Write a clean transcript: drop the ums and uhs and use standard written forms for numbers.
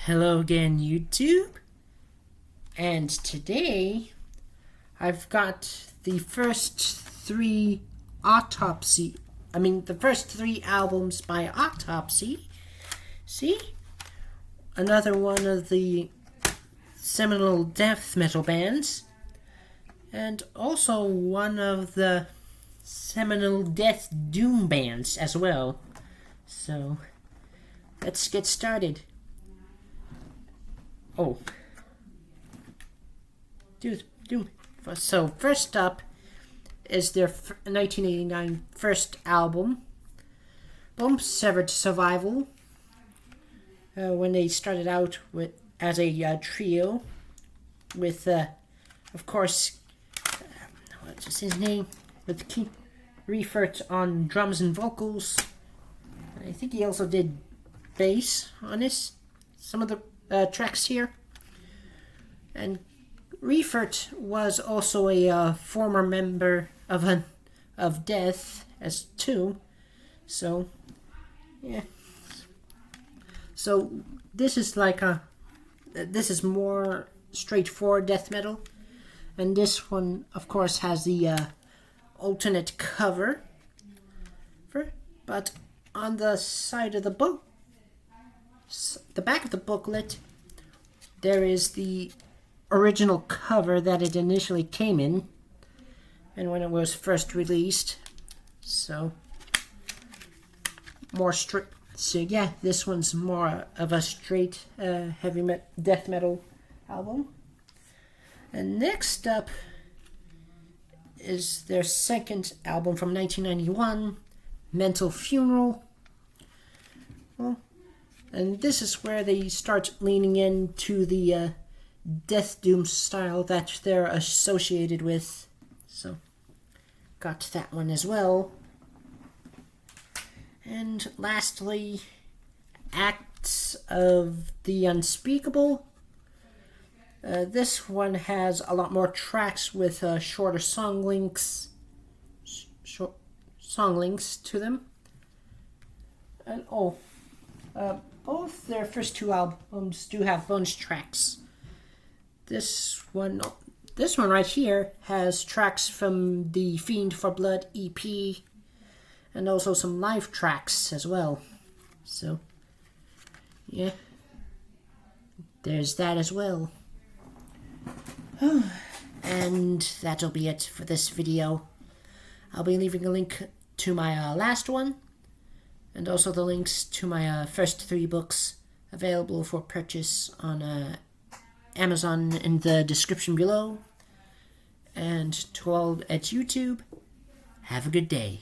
Hello again, YouTube. And today, I've got the first three the first three albums by Autopsy. See? Another one of the seminal death metal bands. And also one of the seminal death doom bands as well. So, let's get started. So first up is their 1989 first album, Severed Survival, when they started out as a trio with, of course, what's his name? With Keith Reifert on drums and vocals. I think he also did bass on some of the tracks here. And Reifert was also a former member of Death as too. So, yeah. So this is this is more straightforward death metal, and this one, of course, has the alternate cover. But on the side of the book, the back of the booklet, there is the original cover that it initially came in, and when it was first released. So yeah, this one's more of a straight death metal album. And next up is their second album from 1991, Mental Funeral. And this is where they start leaning into the death doom style that they're associated with. So, got that one as well. And lastly, Acts of the Unspeakable. This one has a lot more tracks with shorter song links to them. And both their first two albums do have bonus tracks. This one right here has tracks from the Fiend for Blood EP, and also some live tracks as well. So, yeah, there's that as well. And that'll be it for this video. I'll be leaving a link to my last one, and also the links to my first three books available for purchase on Amazon in the description below. And to all at YouTube, have a good day.